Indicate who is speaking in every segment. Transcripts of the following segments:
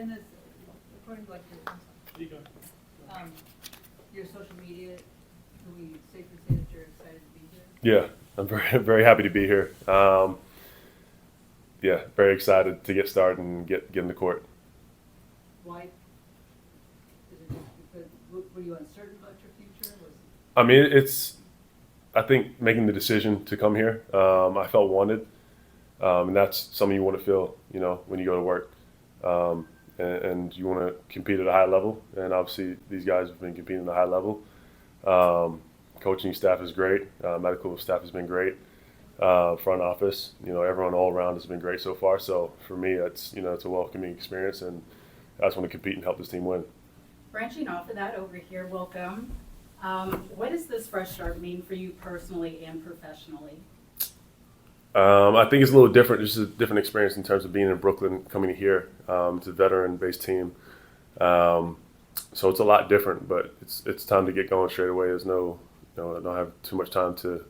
Speaker 1: Ben, according to your social media, can we safely say that you're excited to be here?
Speaker 2: Yeah, I'm very, very happy to be here. Yeah, very excited to get started and get in the court.
Speaker 1: Why? Is it just because, were you uncertain about your future?
Speaker 2: I mean, I think making the decision to come here, I felt wanted. And that's something you want to feel, when you go to work. And you want to compete at a high level. And obviously, these guys have been competing at a high level. Coaching staff is great. Medical staff has been great. Front office, everyone all around has been great so far. So for me, it's a welcoming experience, and I just want to compete and help this team win.
Speaker 3: Branching off of that, over here, welcome. What does this fresh start mean for you personally and professionally?
Speaker 2: I think it's a little different. Just a different experience in terms of being in Brooklyn, coming here. It's a veteran-based team, so it's a lot different. But it's time to get going straight away. There's no, I don't have too much time to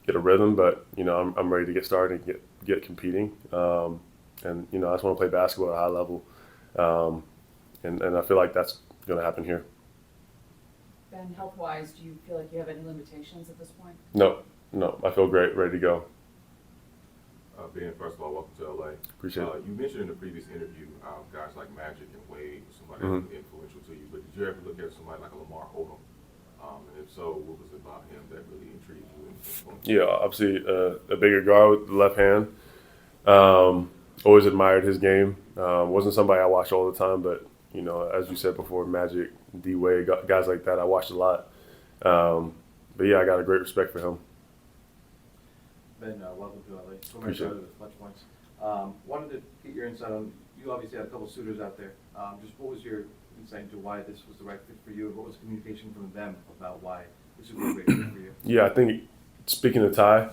Speaker 2: get a rhythm. But I'm ready to get started and get competing. And I just want to play basketball at a high level, and I feel like that's going to happen here.
Speaker 4: Ben, health-wise, do you feel like you have any limitations at this point?
Speaker 2: No, I feel great, ready to go.
Speaker 5: Ben, first of all, welcome to LA.
Speaker 2: Appreciate it.
Speaker 5: You mentioned in the previous interview guys like Magic and Wade, somebody that was influential to you, but did you ever look at somebody like a Lamar Odom? And if so, what was it about him that really intrigued you?
Speaker 2: Yeah, obviously a bigger guard with the left hand. Always admired his game. Wasn't somebody I watched all the time, but as you said before, Magic, D Wade, guys like that, I watched a lot. But yeah, I got a great respect for him.
Speaker 6: Ben, welcome to LA. So much
Speaker 2: Appreciate
Speaker 6: out of the Clutch Points. Wanted to get your insight on, you obviously had a couple suitors out there. Just what was your insight into why this was the right fit for you, and what was communication from them about why this would be a great fit for you?
Speaker 2: Yeah, I think speaking of Ty,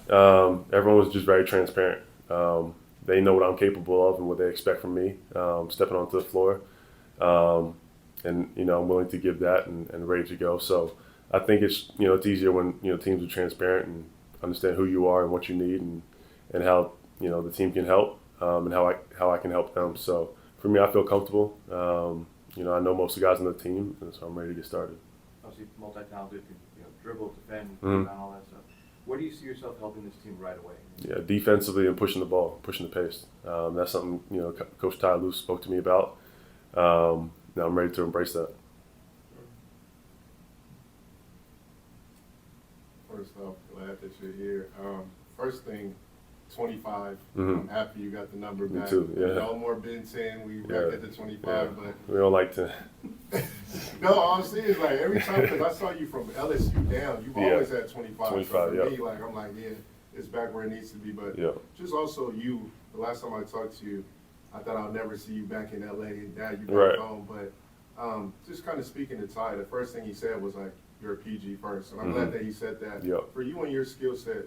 Speaker 2: everyone was just very transparent. They know what I'm capable of and what they expect from me, stepping onto the floor. And I'm willing to give that and ready to go. So I think it's easier when teams are transparent and understand who you are and what you need and how the team can help, and how I can help them. So for me, I feel comfortable. I know most of the guys on the team, and so I'm ready to get started.
Speaker 6: Obviously, multi-talented, dribble, defend, and all that stuff. Where do you see yourself helping this team right away?
Speaker 2: Yeah, defensively and pushing the ball, pushing the pace. That's something Coach Ty Lue spoke to me about. Now I'm ready to embrace that.
Speaker 7: First off, glad that you're here. First thing, 25.
Speaker 2: Mm-hmm.
Speaker 7: I'm happy you got the number
Speaker 2: Me
Speaker 7: back.
Speaker 2: too, yeah.
Speaker 7: No more Ben 10. We back at the 25. But
Speaker 2: We don't like to.
Speaker 7: no, honestly, it's like every time, because I saw you from LSU down, you've always had 25.
Speaker 2: 25,
Speaker 7: so for
Speaker 2: yeah.
Speaker 7: me, I'm like, yeah, it's back where it needs to be. But
Speaker 2: Yeah.
Speaker 7: just also you, the last time I talked to you, I thought I'll never see you back in LA, and now you back
Speaker 2: Right.
Speaker 7: home. But just kind of speaking to Ty, the first thing he said was like, you're a PG first. And I'm glad that he said that.
Speaker 2: Yep.
Speaker 7: For you and your skill set,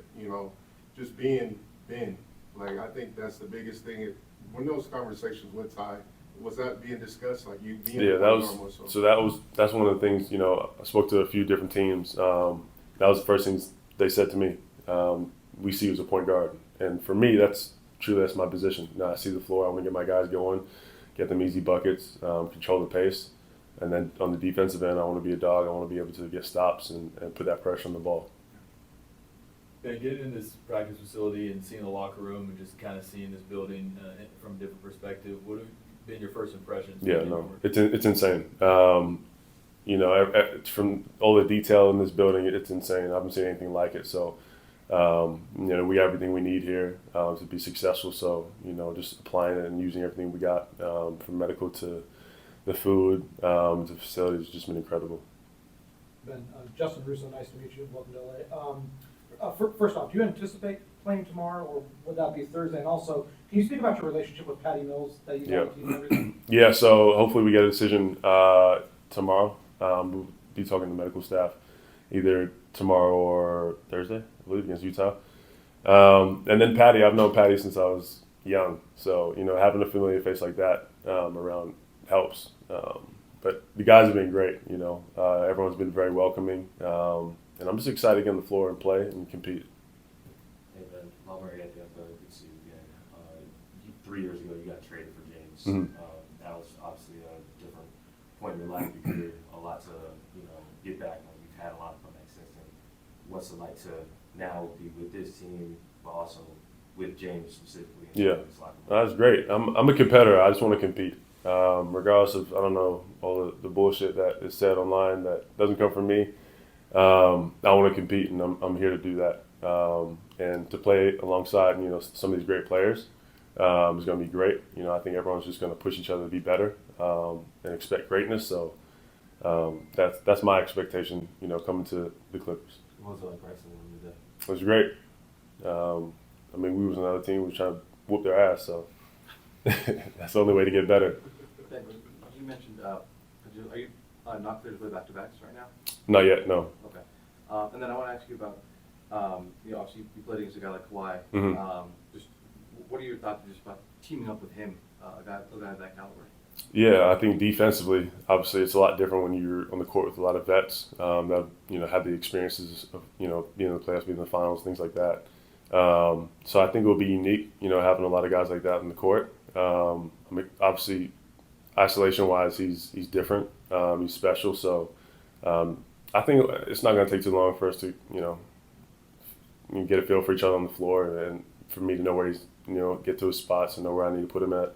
Speaker 7: just being Ben, like I think that's the biggest thing. When those conversations with Ty, was that being discussed? Like you being
Speaker 2: Yeah, that's one of the things. I spoke to a few different teams. That was the first things they said to me. We see you as a point guard, and for me, that's my position. Now I see the floor. I want to get my guys going, get them easy buckets, control the pace, and then on the defensive end, I want to be a dog. I want to be able to get stops and put that pressure on the ball.
Speaker 8: Ben, getting in this practice facility and seeing the locker room and just kind of seeing this building from a different perspective, what have been your first impressions?
Speaker 2: Yeah, no, it's insane. From all the detail in this building, it's insane. I haven't seen anything like it. So, we got everything we need here to be successful. So, just applying it and using everything we got, from medical to the food, to the facilities, has just been incredible.
Speaker 9: Ben, Justin Russo, nice to meet you. Welcome to LA. First off, do you anticipate playing tomorrow, or would that be Thursday? And also, can you speak about your relationship with Patty Mills that you got and everything?
Speaker 2: Yeah, so hopefully we get a decision tomorrow. We'll be talking to medical staff either tomorrow or Thursday, I believe, against Utah. And then Patty, I've known Patty since I was young. So, having a familiar face like that around helps. But the guys have been great, everyone's been very welcoming. And I'm just excited to get on the floor and play and compete.
Speaker 10: Hey Ben, Malmar, good to see you again. 3 years ago, you got traded for James.
Speaker 2: Mm-hmm.
Speaker 10: Now it's obviously a different point in your life, your career, a lot to, get back. You've had a lot of fun since then. What's it like to now be with this team, but also with James specifically?
Speaker 2: Yeah, that's great. I'm a competitor. I just want to compete. Regardless of, I don't know, all the bullshit that is said online that doesn't come from me. I want to compete, and I'm here to do that. And to play alongside, some of these great players is going to be great. I think everyone's just going to push each other to be better and expect greatness. So that's my expectation, coming to the Clippers.
Speaker 10: What was it like wrestling with today?
Speaker 2: It was great. We was another team. We was trying to whoop their ass, so that's the only way to get better.
Speaker 6: Ben, you mentioned, are you not clear to play back-to-backs right now?
Speaker 2: Not yet, no.
Speaker 6: Okay. And then I want to ask you about, obviously you played against a guy like Kawhi.
Speaker 2: Mhm.
Speaker 6: Just what are your thoughts just about teaming up with him, a guy of that caliber?
Speaker 2: Yeah, I think defensively, obviously, it's a lot different when you're on the court with a lot of vets that have the experiences of being in the playoffs, being in the finals, things like that. So I think it will be unique, having a lot of guys like that in the court. Obviously, isolation-wise, he's different. He's special. So I think it's not going to take too long for us to get a feel for each other on the floor, and for me to know where he's get to his spots and know where I need to put him at.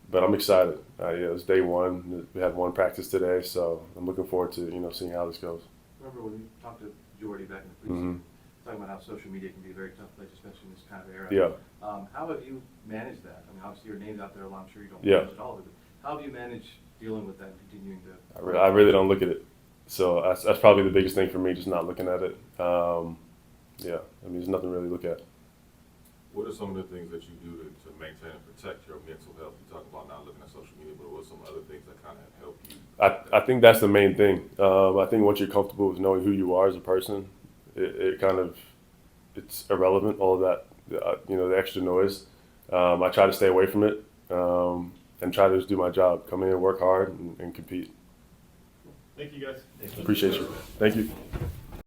Speaker 2: But I'm excited. It's day one. We had one practice today, so I'm looking forward to seeing how this goes.
Speaker 6: Remember when you talked to Jordy back in the preseason,
Speaker 2: Mhm.
Speaker 6: talking about how social media can be a very tough place, especially in this kind of era.
Speaker 2: Yeah.
Speaker 6: How have you managed that? Obviously your name's out there a lot. I'm sure you don't
Speaker 2: Yeah.
Speaker 6: manage it all of it. But how have you managed dealing with that and continuing to?
Speaker 2: I really don't look at it. So that's probably the biggest thing for me, just not looking at it. There's nothing really to look at.
Speaker 5: What are some of the things that you do to maintain and protect your mental health? You talk about not looking at social media, but what are some other things that kind of help you?
Speaker 2: I think that's the main thing. I think once you're comfortable with knowing who you are as a person, it's irrelevant, all of that, the extra noise. I try to stay away from it and try to just do my job, come in, work hard, and compete.
Speaker 8: Thank you, guys.
Speaker 2: Appreciate you. Thank you.